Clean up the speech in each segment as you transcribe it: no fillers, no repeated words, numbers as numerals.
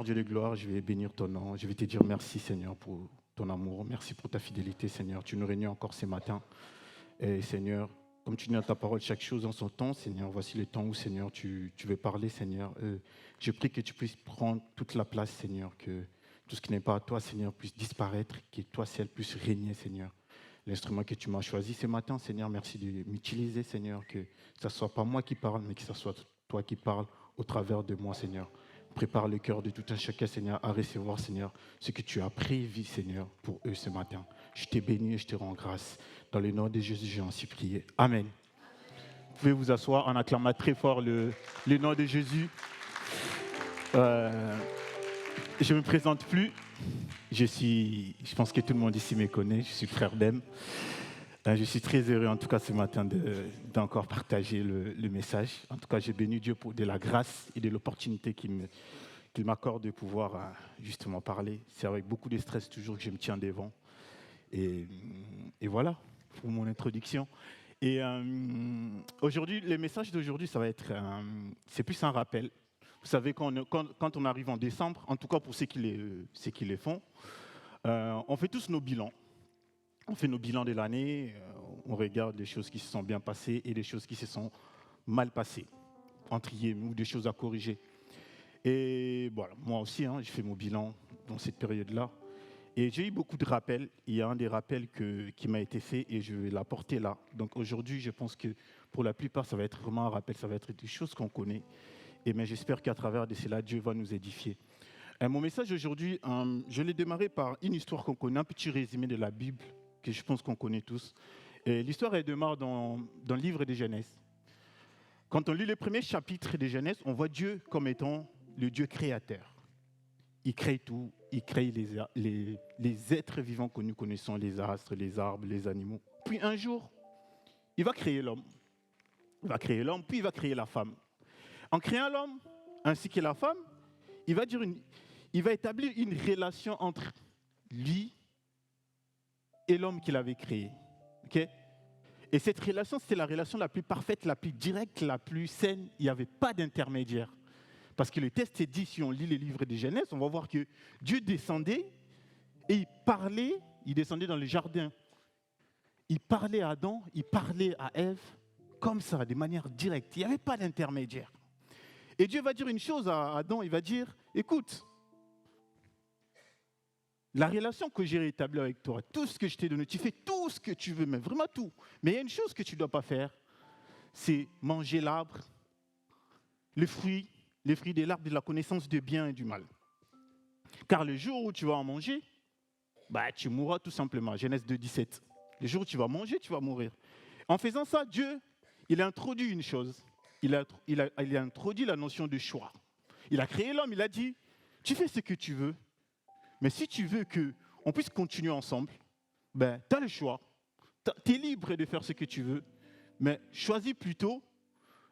Dieu de gloire, je vais bénir ton nom. Je vais te dire merci, Seigneur, pour ton amour. Merci pour ta fidélité, Seigneur. Tu nous réunis encore ce matin. Et Seigneur, comme tu dis dans ta parole, chaque chose en son temps, Seigneur, voici le temps où, Seigneur, tu veux parler, Seigneur. Je prie que tu puisses prendre toute la place, Seigneur, que tout ce qui n'est pas à toi, Seigneur, puisse disparaître, que toi seul puisse régner, Seigneur. L'instrument que tu m'as choisi ce matin, Seigneur, merci de m'utiliser, Seigneur, que ce ne soit pas moi qui parle, mais que ce soit toi qui parles au travers de moi, Seigneur. Prépare le cœur de tout un chacun, Seigneur, à recevoir, Seigneur, ce que tu as prévu, Seigneur, pour eux ce matin. Je te bénis et je te rends grâce. Dans le nom de Jésus, j'ai ainsi prié. Amen. Vous pouvez vous asseoir en acclamant très fort le nom de Jésus. Je ne me présente plus. Je pense que tout le monde ici me connaît. Je suis frère d'Em. Je suis très heureux, en tout cas, ce matin, d'encore partager le message. En tout cas, j'ai béni Dieu pour de la grâce et de l'opportunité qu'il m'accorde de pouvoir justement parler. C'est avec beaucoup de stress toujours que je me tiens devant. Et voilà, pour mon introduction. Et aujourd'hui, le message d'aujourd'hui, ça va être, c'est plus un rappel. Vous savez, quand on arrive en décembre, en tout cas pour ceux qui les font, on fait tous nos bilans. On fait nos bilans de l'année, on regarde les choses qui se sont bien passées et les choses qui se sont mal passées, entre guillemets, ou des choses à corriger. Et voilà, moi aussi, j'ai fait mon bilan dans cette période-là. Et j'ai eu beaucoup de rappels. Il y a un des rappels qui m'a été fait et je vais l'apporter là. Donc aujourd'hui, je pense que pour la plupart, ça va être vraiment un rappel, ça va être des choses qu'on connaît. Mais j'espère qu'à travers de cela, Dieu va nous édifier. Mon message aujourd'hui, je l'ai démarré par une histoire qu'on connaît, un petit résumé de la Bible, que je pense qu'on connaît tous. Et l'histoire, elle démarre dans le livre de Genèse. Quand on lit les premiers chapitres de Genèse, on voit Dieu comme étant le Dieu créateur. Il crée tout, il crée les êtres vivants que nous connaissons, les astres, les arbres, les animaux. Puis un jour, il va créer l'homme. Il va créer l'homme, puis il va créer la femme. En créant l'homme ainsi que la femme, il va établir une relation entre lui et l'homme qu'il avait créé. Okay? Et cette relation, c'était la relation la plus parfaite, la plus directe, la plus saine. Il n'y avait pas d'intermédiaire. Parce que le texte dit, si on lit les livres de Genèse, on va voir que Dieu descendait et il parlait, il descendait dans le jardin. Il parlait à Adam, il parlait à Ève, comme ça, de manière directe. Il n'y avait pas d'intermédiaire. Et Dieu va dire une chose à Adam, il va dire, écoute, la relation que j'ai établie avec toi, tout ce que je t'ai donné, tu fais tout ce que tu veux, mais vraiment tout. Mais il y a une chose que tu ne dois pas faire, c'est manger l'arbre, les fruits de l'arbre de la connaissance du bien et du mal. Car le jour où tu vas en manger, tu mourras tout simplement. Genèse 2, 17. Le jour où tu vas manger, tu vas mourir. En faisant ça, Dieu, il a introduit une chose. Il a introduit la notion de choix. Il a créé l'homme, il a dit, tu fais ce que tu veux, mais si tu veux qu'on puisse continuer ensemble, tu as le choix. Tu es libre de faire ce que tu veux, mais choisis plutôt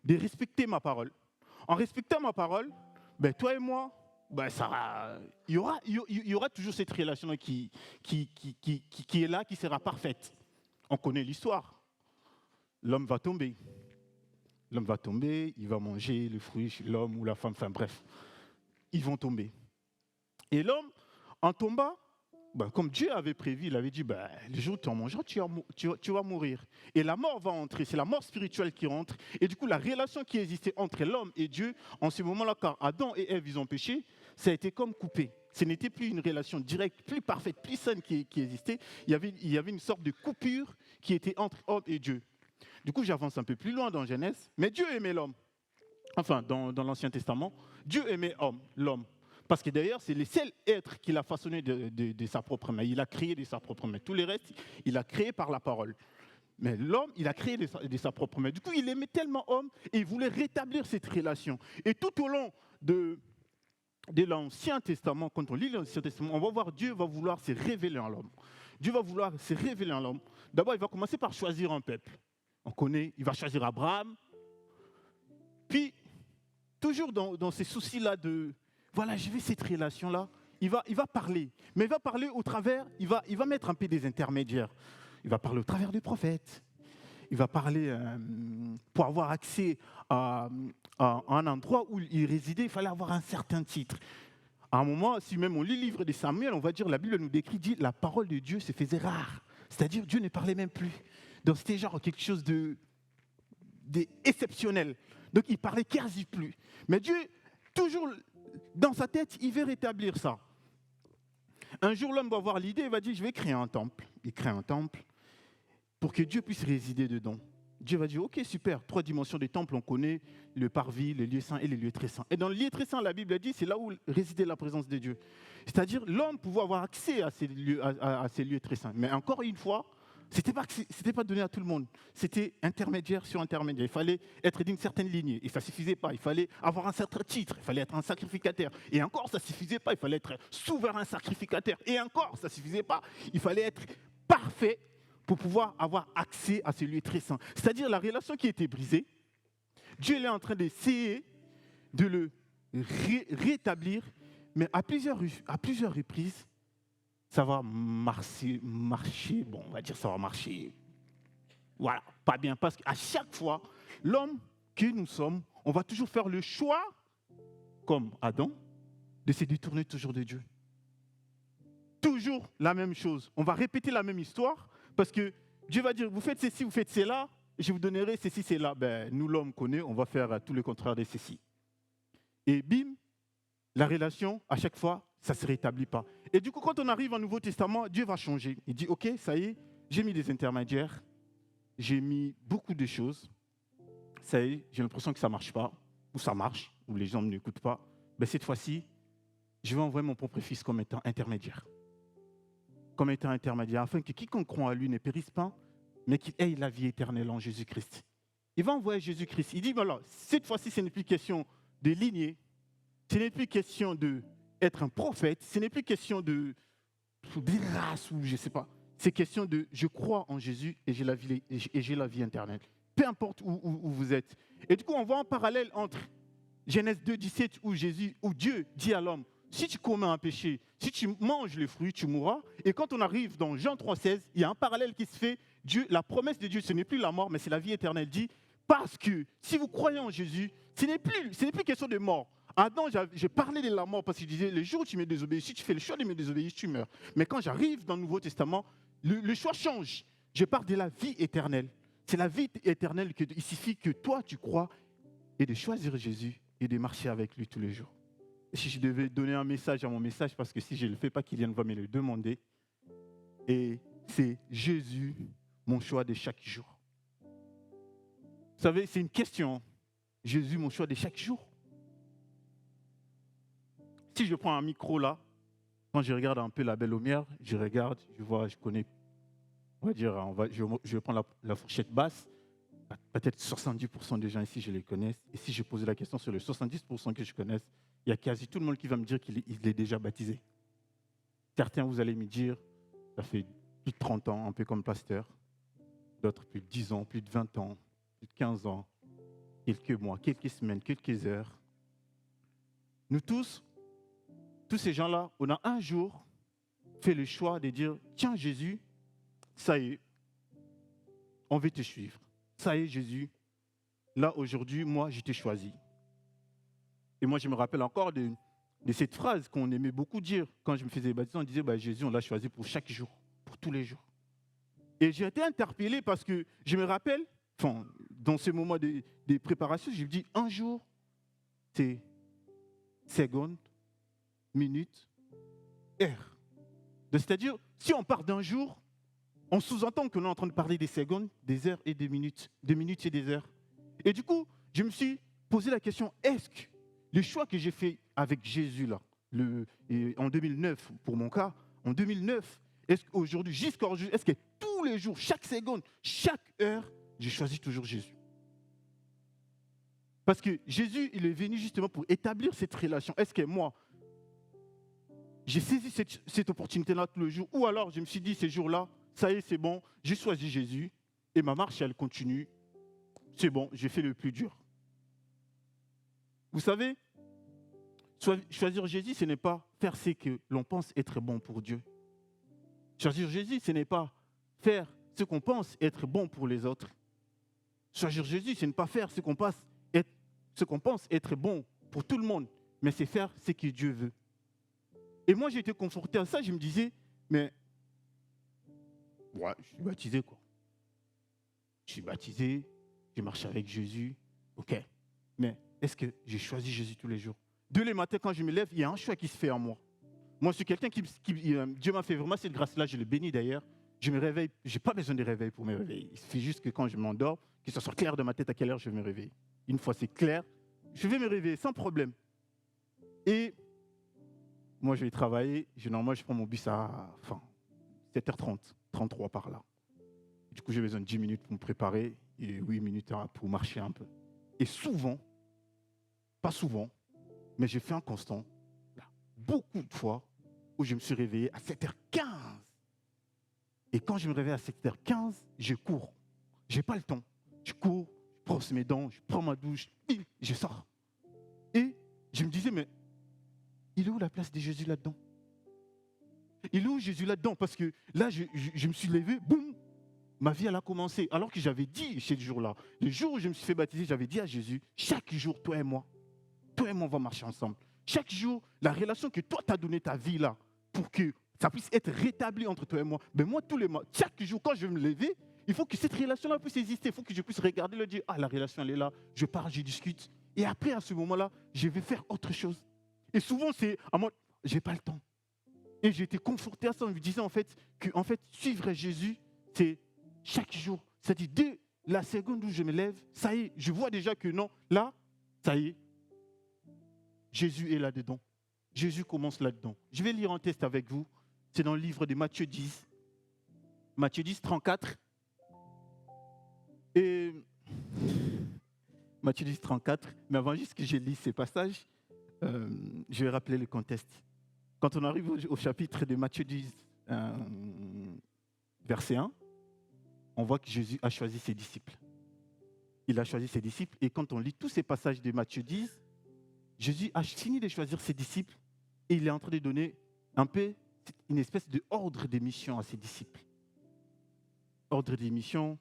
de respecter ma parole. En respectant ma parole, toi et moi, il y aura toujours cette relation qui est là, qui sera parfaite. On connaît l'histoire. L'homme va tomber. L'homme va tomber, il va manger le fruit, l'homme ou la femme, enfin bref, ils vont tomber. Et l'homme, en tombant, comme Dieu avait prévu, il avait dit, le jour où tu en mangeras, tu vas mourir. Et la mort va entrer, c'est la mort spirituelle qui rentre. Et du coup, la relation qui existait entre l'homme et Dieu, en ce moment-là, quand Adam et Ève, ils ont péché, ça a été comme coupé. Ce n'était plus une relation directe, plus parfaite, plus saine qui existait. Il y avait une sorte de coupure qui était entre homme et Dieu. Du coup, j'avance un peu plus loin dans Genèse, mais Dieu aimait l'homme. Enfin, dans l'Ancien Testament, Dieu aimait l'homme. Parce que d'ailleurs, c'est le seul être qu'il a façonné de sa propre main. Il a créé de sa propre main. Tous les restes, il a créé par la parole. Mais l'homme, il a créé de sa propre main. Du coup, il aimait tellement l'homme et il voulait rétablir cette relation. Et tout au long de l'Ancien Testament, quand on lit l'Ancien Testament, on va voir Dieu va vouloir se révéler en l'homme. Dieu va vouloir se révéler en l'homme. D'abord, il va commencer par choisir un peuple. On connaît, il va choisir Abraham. Puis, toujours dans ces soucis-là de, voilà, je veux cette relation-là, il va parler. Mais il va parler au travers, il va mettre un peu des intermédiaires. Il va parler au travers des prophètes. Il va parler, pour avoir accès à un endroit où il résidait, il fallait avoir un certain titre. À un moment, si même on lit le livre de Samuel, on va dire, la Bible nous décrit, dit, la parole de Dieu se faisait rare. C'est-à-dire, Dieu ne parlait même plus. Donc, c'était genre quelque chose d'exceptionnel. Donc, il parlait quasi plus. Mais Dieu, toujours dans sa tête, il veut rétablir ça. Un jour, l'homme va avoir l'idée, il va dire, je vais créer un temple. Il crée un temple pour que Dieu puisse résider dedans. Dieu va dire, ok, super, 3 dimensions des temples, on connaît le parvis, les lieux saints et les lieux très saints. Et dans le lieu très saint, la Bible dit, c'est là où résidait la présence de Dieu. C'est-à-dire, l'homme pouvait avoir accès à ces lieux très saints. Mais encore une fois, ce n'était pas donné à tout le monde. C'était intermédiaire sur intermédiaire. Il fallait être d'une certaine lignée. Et ça ne suffisait pas. Il fallait avoir un certain titre. Il fallait être un sacrificateur. Et encore, ça ne suffisait pas. Il fallait être souverain sacrificateur. Et encore, ça ne suffisait pas. Il fallait être parfait pour pouvoir avoir accès à ce lieu très saint. C'est-à-dire la relation qui était brisée, Dieu est en train d'essayer de le rétablir, mais à plusieurs reprises, ça va marcher, bon, on va dire ça va marcher, voilà, pas bien, parce qu'à chaque fois, l'homme que nous sommes, on va toujours faire le choix, comme Adam, de se détourner toujours de Dieu. Toujours la même chose. On va répéter la même histoire, parce que Dieu va dire, vous faites ceci, vous faites cela, et je vous donnerai ceci, cela. Ben, nous, l'homme, connaît, on va faire tout le contraire de ceci. Et bim, la relation, à chaque fois, ça ne se rétablit pas. Et du coup, quand on arrive au Nouveau Testament, Dieu va changer. Il dit, ok, ça y est, j'ai mis des intermédiaires, j'ai mis beaucoup de choses, ça y est, j'ai l'impression que ça ne marche pas, ou ça marche, ou les gens ne m'écoutent pas. Ben, cette fois-ci, je vais envoyer mon propre fils comme étant intermédiaire. Comme étant intermédiaire, afin que quiconque croit en lui ne périsse pas, mais qu'il ait la vie éternelle en Jésus-Christ. Il va envoyer Jésus-Christ. Il dit, voilà, cette fois-ci, ce n'est plus question de lignée, ce n'est plus question d'être un prophète, ce n'est plus question de race ou je ne sais pas. C'est question de, je crois en Jésus et j'ai la vie éternelle. Peu importe où vous êtes. Et du coup, on voit un parallèle entre Genèse 2, 17, où Dieu dit à l'homme, si tu commets un péché, si tu manges le fruit, tu mourras. Et quand on arrive dans Jean 3, 16, il y a un parallèle qui se fait. La promesse de Dieu, ce n'est plus la mort, mais c'est la vie éternelle. Dit, parce que si vous croyez en Jésus, ce n'est plus question de mort. Adam, j'ai parlé de la mort parce qu'il disait, le jour où tu me désobéis, si tu fais le choix de me désobéir, tu meurs. Mais quand j'arrive dans le Nouveau Testament, le choix change. Je parle de la vie éternelle. C'est la vie éternelle il suffit que toi, tu crois et de choisir Jésus et de marcher avec lui tous les jours. Si je devais donner un message à mon message, parce que si je ne le fais pas, Kylian va me le demander. Et c'est Jésus, mon choix de chaque jour. Vous savez, c'est une question. Jésus, mon choix de chaque jour. Si je prends un micro là, quand je regarde un peu la belle lumière, je regarde, je vois, je connais, on va dire, je vais prendre la fourchette basse. Peut-être 70% des gens ici, je les connais. Et si je posais la question sur les 70% que je connaisse, il y a quasi tout le monde qui va me dire qu'il est déjà baptisé. Certains, vous allez me dire, ça fait plus de 30 ans, un peu comme pasteur. D'autres, plus de 10 ans, plus de 20 ans, plus de 15 ans, quelques mois, quelques semaines, quelques heures. Nous tous ces gens-là, on a un jour fait le choix de dire, tiens Jésus, ça y est, on veut te suivre. Ça y est Jésus, là aujourd'hui, moi je t'ai choisi. Et moi je me rappelle encore de cette phrase qu'on aimait beaucoup dire quand je me faisais baptiser, on disait, Jésus on l'a choisi pour chaque jour, pour tous les jours. Et j'ai été interpellé parce que je me rappelle, dans ce moment de préparation, je me dis, un jour, c'est seconde, minute, heure. C'est-à-dire, si on part d'un jour, on sous-entend que l'on est en train de parler des secondes, des heures et des minutes et des heures. Et du coup, je me suis posé la question, est-ce que le choix que j'ai fait avec Jésus, là, en 2009, pour mon cas, en 2009, est-ce qu'aujourd'hui, jusqu'à aujourd'hui, est-ce que tous les jours, chaque seconde, chaque heure, je choisis toujours Jésus? Parce que Jésus, il est venu justement pour établir cette relation. Est-ce que moi, j'ai saisi cette opportunité-là tous les jours, ou alors je me suis dit, ces jours-là, ça y est, c'est bon, j'ai choisi Jésus, et ma marche, elle continue. C'est bon, j'ai fait le plus dur. Vous savez, choisir Jésus, ce n'est pas faire ce que l'on pense être bon pour Dieu. Choisir Jésus, ce n'est pas faire ce qu'on pense être bon pour les autres. Choisir Jésus, ce n'est pas faire ce qu'on pense être bon pour tout le monde, mais c'est faire ce que Dieu veut. Et moi, j'ai été confronté à ça. Je me disais, mais ouais, je suis baptisé, quoi. Je suis baptisé, je marche avec Jésus. OK. Mais est-ce que j'ai choisi Jésus tous les jours? Dès le matin, quand je me lève, il y a un choix qui se fait en moi. Moi, je suis quelqu'un Dieu m'a fait vraiment cette grâce-là, je le bénis d'ailleurs. Je me réveille, je n'ai pas besoin de réveil pour me réveiller. Il suffit juste que quand je m'endors, que ce soit clair dans ma tête à quelle heure je vais me réveiller. Une fois c'est clair, je vais me réveiller sans problème. Et moi, je vais travailler. Normalement, je prends mon bus à 7h30, 33 par là. Du coup, j'ai besoin de 10 minutes pour me préparer et 8 minutes pour marcher un peu. Et souvent, pas souvent, mais j'ai fait un constant, beaucoup de fois, où je me suis réveillé à 7h15. Et quand je me réveille à 7h15, je cours. Je n'ai pas le temps. Je cours, je brosse mes dents, je prends ma douche, et je sors. Et je me disais, mais il est où la place de Jésus là-dedans? Il est où Jésus là-dedans? Parce que là, je me suis levé, boum, ma vie, elle a commencé. Alors que j'avais dit ce jour-là, le jour où je me suis fait baptiser, j'avais dit à Jésus, chaque jour, toi et moi, on va marcher ensemble. Chaque jour, la relation que toi, tu as donné ta vie là, pour que ça puisse être rétabli entre toi et moi. Mais moi, tous les mois, chaque jour, quand je vais me lever, il faut que cette relation-là puisse exister. Il faut que je puisse regarder le dire, ah, la relation, elle est là, je parle, je discute. Et après, à ce moment-là, je vais faire autre chose. Et souvent, c'est à moi, je n'ai pas le temps. Et j'ai été conforté à ça en me disant en fait, que suivre Jésus, c'est chaque jour. C'est-à-dire, dès la seconde où je me lève, ça y est, je vois déjà que non, là, ça y est, Jésus est là-dedans. Jésus commence là-dedans. Je vais lire un texte avec vous. C'est dans le livre de Matthieu 10. Matthieu 10, 34. Et Matthieu 10, 34. Mais avant juste que je lise ces passages, je vais rappeler le contexte. Quand on arrive au chapitre de Matthieu 10, verset 1, on voit que Jésus a choisi ses disciples. Il a choisi ses disciples. Et quand on lit tous ces passages de Matthieu 10, Jésus a fini de choisir ses disciples et il est en train de donner un peu une espèce d'ordre de mission à ses disciples. Ordre de mission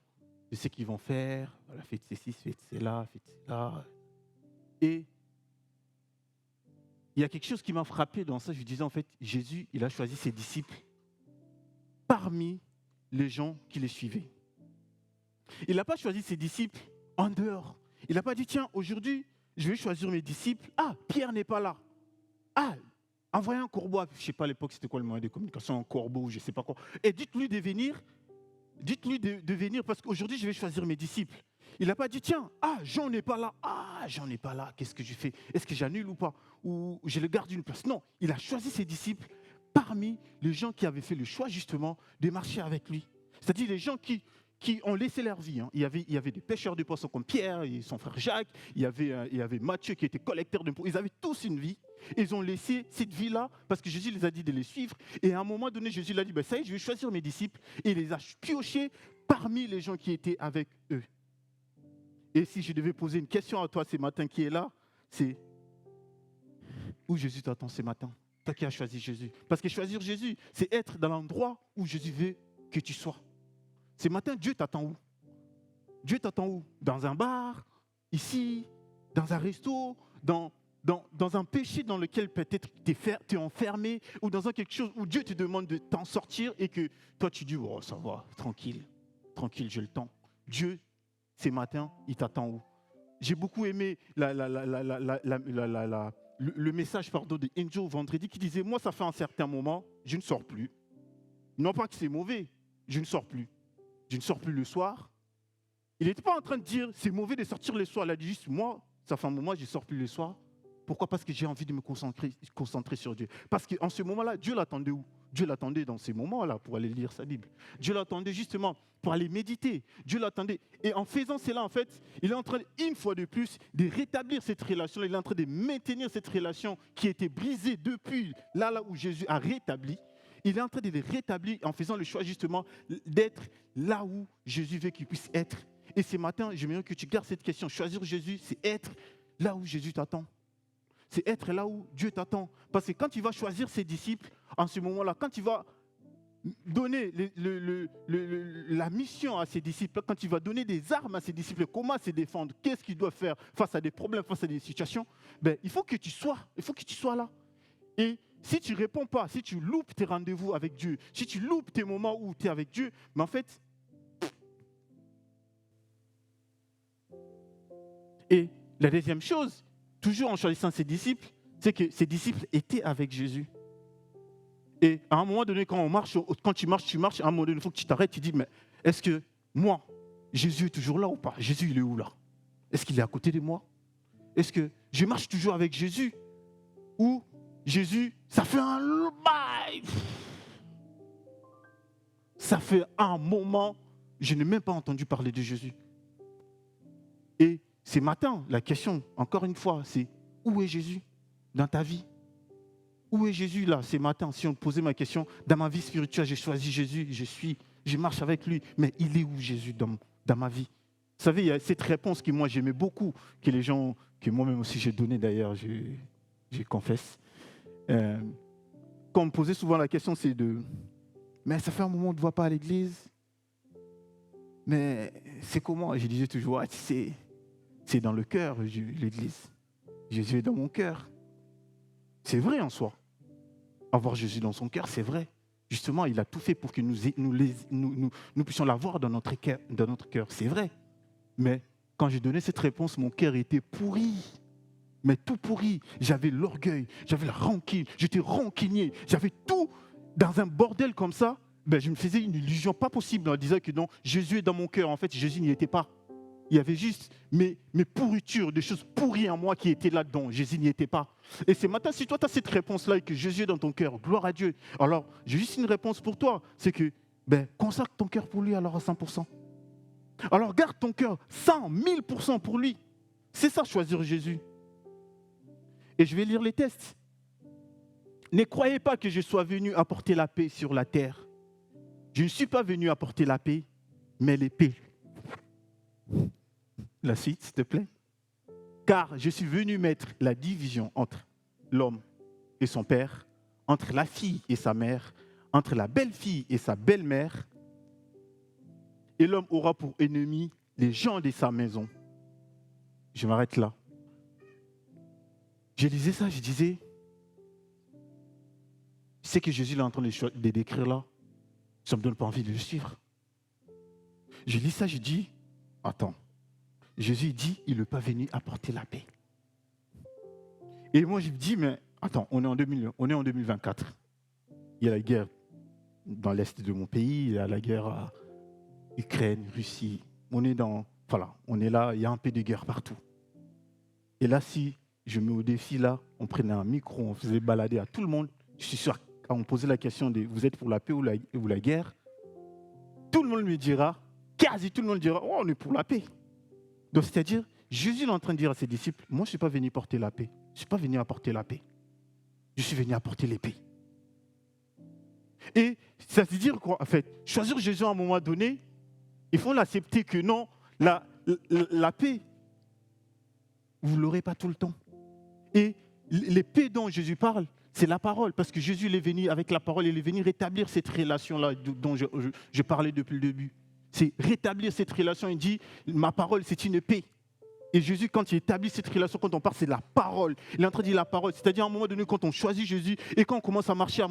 de ce qu'ils vont faire. Voilà, faites ceci, faites cela, faites cela. Et il y a quelque chose qui m'a frappé dans ça. Je disais en fait, Jésus, il a choisi ses disciples parmi les gens qui les suivaient. Il n'a pas choisi ses disciples en dehors. Il n'a pas dit, tiens, aujourd'hui, je vais choisir mes disciples. Ah, Pierre n'est pas là. Ah, envoyez un corbeau. Je ne sais pas à l'époque, c'était quoi le moyen de communication, un corbeau, je ne sais pas quoi. Et dites-lui de venir. Dites-lui de venir parce qu'aujourd'hui, je vais choisir mes disciples. Il n'a pas dit, tiens, Jean n'est pas là. Ah, Jean n'est pas là. Qu'est-ce que je fais? Est-ce que j'annule ou pas? Ou je le garde une place? Non, il a choisi ses disciples parmi les gens qui avaient fait le choix, justement, de marcher avec lui. C'est-à-dire les gens qui ont laissé leur vie. Hein. Il y avait des pêcheurs de poissons comme Pierre et son frère Jacques. Il y avait Matthieu qui était collecteur d'impôts. Ils avaient tous une vie. Ils ont laissé cette vie-là parce que Jésus les a dit de les suivre. Et à un moment donné, Jésus leur a dit, ça y est, je vais choisir mes disciples. Et il les a piochés parmi les gens qui étaient avec eux. Et si je devais poser une question à toi ce matin qui est là, c'est où Jésus t'attend ce matin? Toi qui as choisi Jésus. Parce que choisir Jésus, c'est être dans l'endroit où Jésus veut que tu sois. Ce matin, Dieu t'attend où? Dieu t'attend où? Dans un bar, ici, dans un resto, dans un péché dans lequel peut-être tu es enfermé, ou dans quelque chose où Dieu te demande de t'en sortir et que toi tu dis, oh ça va, tranquille, j'ai le temps. Dieu, ce matin, il t'attend où? J'ai beaucoup aimé le message de Angel vendredi qui disait, moi ça fait un certain moment, je ne sors plus. Non pas que c'est mauvais, je ne sors plus. Je ne sors plus le soir. Il n'était pas en train de dire, c'est mauvais de sortir le soir. Il a dit juste, moi, ça fait un moment, je ne sors plus le soir. Pourquoi? Parce que j'ai envie de me concentrer sur Dieu. Parce qu'en ce moment-là, Dieu l'attendait où? Dieu l'attendait dans ces moments-là pour aller lire sa Bible. Dieu l'attendait justement pour aller méditer. Dieu l'attendait. Et en faisant cela, en fait, il est en train, une fois de plus, de rétablir cette relation. Il est en train de maintenir cette relation qui était brisée depuis là où Jésus a rétabli. Il est en train de les rétablir en faisant le choix justement d'être là où Jésus veut qu'il puisse être. Et ce matin, j'aimerais que tu gardes cette question. Choisir Jésus, c'est être là où Jésus t'attend. C'est être là où Dieu t'attend. Parce que quand tu vas choisir ses disciples, en ce moment-là, quand tu vas donner la mission à ses disciples, quand tu vas donner des armes à ses disciples, comment se défendre, qu'est-ce qu'ils doivent faire face à des problèmes, face à des situations, il faut que tu sois là. Et si tu ne réponds pas, si tu loupes tes rendez-vous avec Dieu, si tu loupes tes moments où tu es avec Dieu, mais en fait, et la deuxième chose, toujours en choisissant ses disciples, c'est que ses disciples étaient avec Jésus. Et à un moment donné, quand tu marches, à un moment donné, il faut que tu t'arrêtes, tu dis, mais est-ce que moi, Jésus est toujours là ou pas? Jésus, il est où là? Est-ce qu'il est à côté de moi? Est-ce que je marche toujours avec Jésus? Ou Jésus, ça fait un bail. Ça fait un moment, je n'ai même pas entendu parler de Jésus. Et ce matin, la question, encore une fois, c'est où est Jésus dans ta vie? Où est Jésus là, ce matin? Si on me posait ma question, dans ma vie spirituelle, j'ai choisi Jésus, je marche avec lui, mais il est où Jésus dans ma vie? Vous savez, il y a cette réponse que moi j'aimais beaucoup, que les gens, que moi-même aussi j'ai donnée d'ailleurs, je confesse. Quand on me posait souvent la question, c'est mais ça fait un moment qu'on ne te voit pas à l'église. Mais c'est comment? Je disais toujours, c'est dans le cœur, l'église. Jésus est dans mon cœur. C'est vrai en soi. Avoir Jésus dans son cœur, c'est vrai. Justement, il a tout fait pour que nous puissions l'avoir dans notre cœur. C'est vrai. Mais quand j'ai donné cette réponse, mon cœur était pourri. Mais tout pourri. J'avais l'orgueil, j'avais la rancune, j'étais rancunier, j'avais tout dans un bordel comme ça. Ben, je me faisais une illusion pas possible en disant que non, Jésus est dans mon cœur. En fait, Jésus n'y était pas. Il y avait juste mes pourritures, des choses pourries en moi qui étaient là-dedans. Jésus n'y était pas. Et ce matin, si toi, tu as cette réponse-là et que Jésus est dans ton cœur, gloire à Dieu. Alors, j'ai juste une réponse pour toi. C'est que, consacre ton cœur pour lui alors à 100%. Alors, garde ton cœur 100, 1000% pour lui. C'est ça, choisir Jésus. Et je vais lire les textes. Ne croyez pas que je sois venu apporter la paix sur la terre. Je ne suis pas venu apporter la paix, mais l'épée. La suite, s'il te plaît. Car je suis venu mettre la division entre l'homme et son père, entre la fille et sa mère, entre la belle-fille et sa belle-mère. Et l'homme aura pour ennemi les gens de sa maison. Je m'arrête là. Je lisais ça, je disais, c'est que Jésus est en train de décrire là, ça ne me donne pas envie de le suivre. Je lis ça, je dis, attends, Jésus dit, il n'est pas venu apporter la paix. Et moi, je me dis, mais attends, on est en 2024. Il y a la guerre dans l'est de mon pays, il y a la guerre à Ukraine, Russie. On est là, il y a un peu de guerre partout. Et là, si je mets au défi, là, on prenait un micro, on faisait balader à tout le monde, je suis sûr, quand on posait la question de vous êtes pour la paix ou la guerre, tout le monde me dira, quasi tout le monde dira, oh, on est pour la paix. Donc, c'est-à-dire, Jésus est en train de dire à ses disciples, moi, je ne suis pas venu porter la paix. Je ne suis pas venu apporter la paix. Je suis venu apporter l'épée. Et ça veut dire quoi, en fait? Choisir Jésus à un moment donné, il faut l'accepter que non, la paix, vous ne l'aurez pas tout le temps. Et l'épée dont Jésus parle, c'est la parole. Parce que Jésus il est venu avec la parole, il est venu rétablir cette relation-là dont je parlais depuis le début. C'est rétablir cette relation. Il dit, ma parole, c'est une paix. Et Jésus, quand il établit cette relation, quand on parle, c'est la parole. Il est en train de dire la parole. C'est-à-dire, à un moment donné, quand on choisit Jésus et quand on commence à marcher,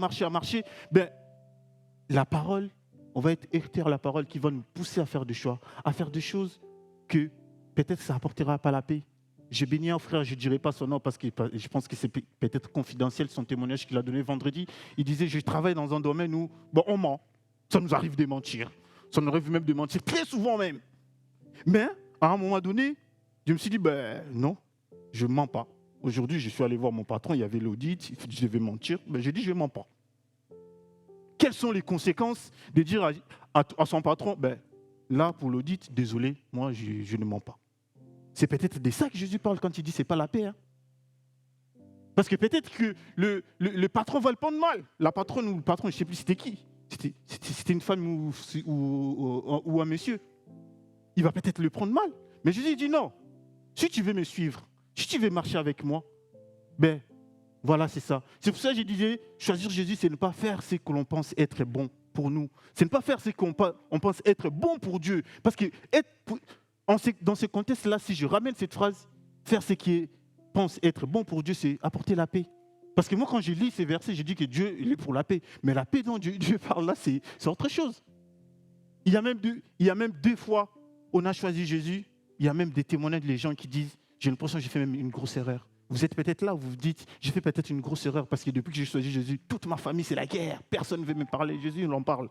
la parole, on va être heurté à la parole qui va nous pousser à faire des choix, à faire des choses que peut-être ça n'apportera pas la paix. J'ai béni un frère, je ne dirai pas son nom parce que je pense que c'est peut-être confidentiel, son témoignage qu'il a donné vendredi. Il disait, je travaille dans un domaine où on ment. Ça nous arrive de mentir. Ça nous arrive même de mentir, très souvent même. Mais à un moment donné, je me suis dit, non, je ne mens pas. Aujourd'hui, je suis allé voir mon patron, il y avait l'audit, je devais mentir. J'ai dit, je ne mens pas. Quelles sont les conséquences de dire à son patron, là, pour l'audit, désolé, moi, je ne mens pas. C'est peut-être de ça que Jésus parle quand il dit, c'est pas la paix. Hein. Parce que peut-être que le patron va le prendre mal. La patronne ou le patron, je ne sais plus c'était qui. C'était une femme ou un monsieur. Il va peut-être le prendre mal. Mais Jésus dit non. Si tu veux me suivre, si tu veux marcher avec moi, voilà, c'est ça. C'est pour ça que je disais, choisir Jésus, c'est ne pas faire ce que l'on pense être bon pour nous. C'est ne pas faire ce qu'on pense être bon pour Dieu. Parce que dans ce contexte-là, si je ramène cette phrase, faire ce qui pense être bon pour Dieu, c'est apporter la paix. Parce que moi, quand je lis ces versets, je dis que Dieu, il est pour la paix. Mais la paix dont Dieu parle là, c'est autre chose. Il y a même deux fois, on a choisi Jésus. Il y a même des témoignages des gens qui disent, j'ai l'impression que j'ai fait même une grosse erreur. Vous êtes peut-être là, vous vous dites, j'ai fait peut-être une grosse erreur parce que depuis que j'ai choisi Jésus, toute ma famille, c'est la guerre. Personne ne veut me parler. Jésus, on en parle.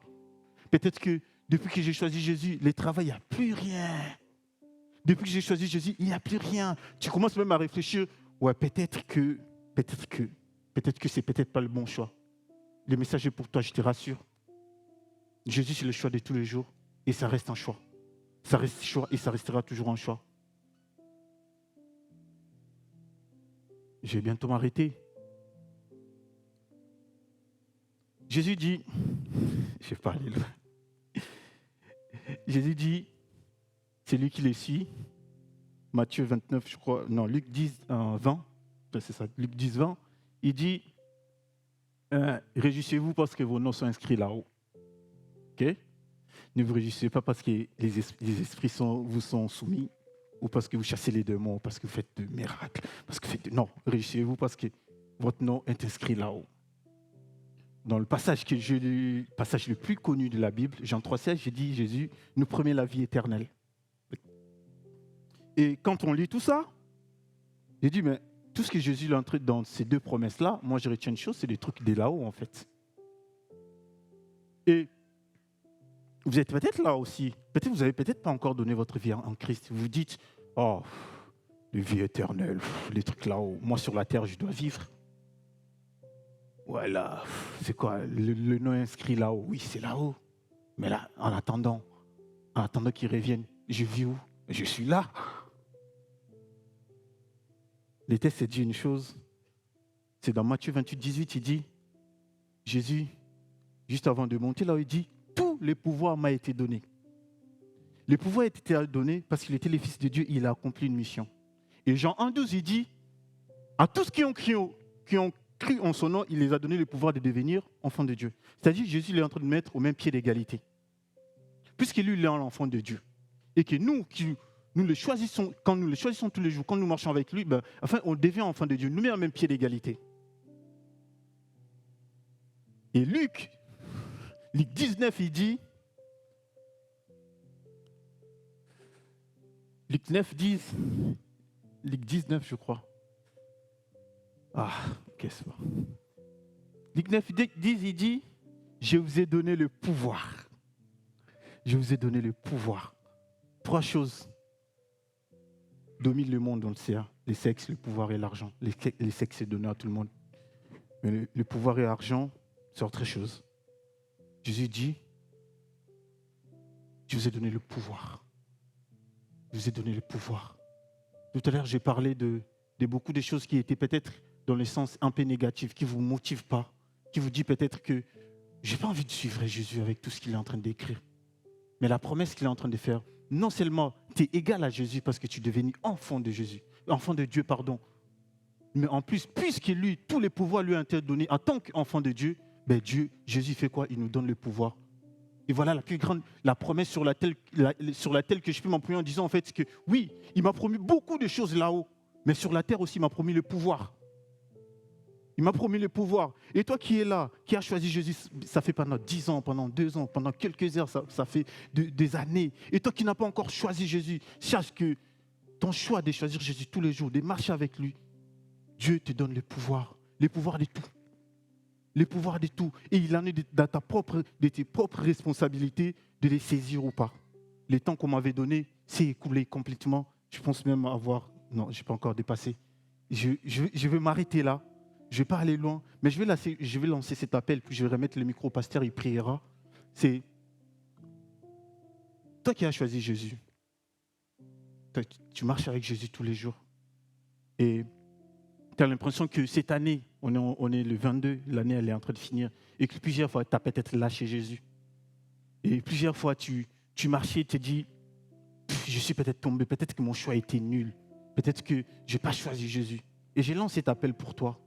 Peut-être que depuis que j'ai choisi Jésus, les travaux, il n'y a plus rien. Depuis que j'ai choisi Jésus, il n'y a plus rien. Tu commences même à réfléchir, ouais, peut-être que c'est peut-être pas le bon choix. Le message est pour toi, je te rassure. Jésus, c'est le choix de tous les jours et ça reste un choix. Ça reste un choix et ça restera toujours un choix. Je vais bientôt m'arrêter. Jésus dit, je vais pas aller loin. Jésus dit, c'est lui qui le suit. Matthieu 29, je crois, non, Luc 10, 20, c'est ça, Luc 10, 20, il dit, réjouissez-vous parce que vos noms sont inscrits là-haut. Ok? Ne vous réjouissez pas parce que les esprits vous sont soumis, ou parce que vous chassez les démons, ou parce que vous faites de miracles. Non, réjouissez-vous parce que votre nom est inscrit là-haut. Dans le passage le plus connu de la Bible, Jean 3,16, j'ai dit, Jésus nous promet la vie éternelle. Et quand on lit tout ça, j'ai dit, mais tout ce que Jésus a entré dans ces deux promesses-là, moi je retiens une chose, c'est des trucs de là-haut en fait. Et vous êtes peut-être là aussi, peut-être vous n'avez peut-être pas encore donné votre vie en Christ. Vous vous dites, oh, la vie éternelle, les trucs là-haut, moi sur la terre je dois vivre. Voilà, c'est quoi, le nom inscrit là-haut? Oui, c'est là-haut. Mais là, en attendant qu'ils reviennent, je vis où? Je suis là. Les textes disent une chose, c'est dans Matthieu 28, 18, il dit, Jésus, juste avant de monter là, il dit, tout le pouvoir m'a été donné. Le pouvoir a été donné parce qu'il était le Fils de Dieu, il a accompli une mission. Et Jean 1,12, il dit, à tous qui ont cru en son nom, il les a donné le pouvoir de devenir enfants de Dieu. C'est-à-dire Jésus est en train de mettre au même pied d'égalité. Puisque lui, il est un enfant de Dieu. Et que nous le choisissons, quand nous le choisissons tous les jours, quand nous marchons avec lui, on devient enfant de Dieu, nous met au même pied d'égalité. Et Luc 19, il dit, Luc 19, je crois. Ah, qu'est-ce que c'est? Luc 9, il dit, je vous ai donné le pouvoir. Je vous ai donné le pouvoir. 3 choses dominent le monde, on le sait. Les sexes, le pouvoir et l'argent. Les sexes, c'est donné à tout le monde. Mais le pouvoir et l'argent, c'est autre chose. Jésus dit, je vous ai donné le pouvoir. Je vous ai donné le pouvoir. Tout à l'heure, j'ai parlé de beaucoup de choses qui étaient peut-être dans le sens un peu négatif, qui ne vous motivent pas, qui vous dit peut-être que je n'ai pas envie de suivre Jésus avec tout ce qu'il est en train d'écrire. Mais la promesse qu'il est en train de faire, non seulement tu es égal à Jésus parce que tu es devenu enfant de Jésus, enfant de Dieu, pardon, mais en plus, puisque lui, tous les pouvoirs lui ont été donnés en tant qu'enfant de Dieu, Jésus fait quoi? Il nous donne le pouvoir. Et voilà la promesse sur laquelle que je peux m'appuyer en disant en fait que oui, il m'a promis beaucoup de choses là-haut, mais sur la terre aussi, il m'a promis le pouvoir. Il m'a promis le pouvoir. Et toi qui es là, qui as choisi Jésus, ça fait pendant 10 ans, pendant 2 ans, pendant quelques heures, ça fait des années. Et toi qui n'as pas encore choisi Jésus, sache que ton choix de choisir Jésus tous les jours, de marcher avec lui, Dieu te donne le pouvoir de tout. Le pouvoir de tout. Et il en est de tes propres responsabilités de les saisir ou pas. Le temps qu'on m'avait donné s'est écoulé complètement. Je pense même avoir... Non, je n'ai pas encore dépassé. Je vais m'arrêter là. Je ne vais pas aller loin. Mais je vais lancer cet appel, puis je vais remettre le micro au pasteur, il priera. C'est toi qui as choisi Jésus. Toi, tu marches avec Jésus tous les jours. Et tu as l'impression que cette année, on est le 22, l'année elle est en train de finir, et que plusieurs fois, tu as peut-être lâché Jésus. Et plusieurs fois, tu marchais et tu te dis, je suis peut-être tombé, peut-être que mon choix a été nul, peut-être que je n'ai pas choisi Jésus. Et j'ai lancé cet appel pour toi,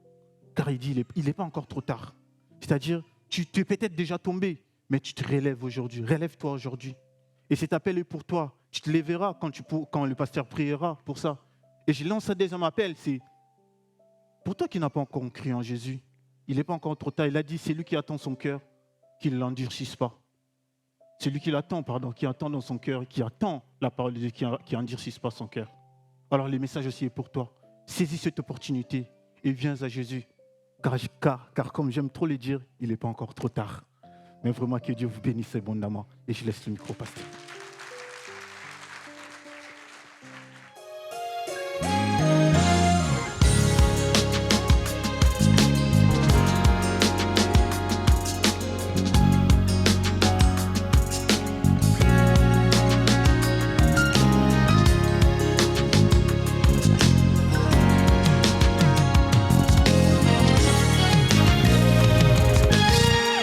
car il dit, il n'est pas encore trop tard. C'est-à-dire, tu es peut-être déjà tombé, mais tu te relèves aujourd'hui, relève-toi aujourd'hui. Et cet appel est pour toi. Tu te lèveras quand le pasteur priera pour ça. Et je lance un deuxième appel, c'est Pour toi qui n'as pas encore cru en Jésus, il n'est pas encore trop tard. Il a dit, c'est lui qui attend son cœur, qu'il ne l'endurcisse pas. C'est lui qui l'attend, qui attend dans son cœur, qui attend la parole de Dieu, qui n'endurcisse pas son cœur. Alors le message aussi est pour toi. Saisis cette opportunité et viens à Jésus. Car comme j'aime trop le dire, il n'est pas encore trop tard. Mais vraiment que Dieu vous bénisse abondamment. Et je laisse le micro passer.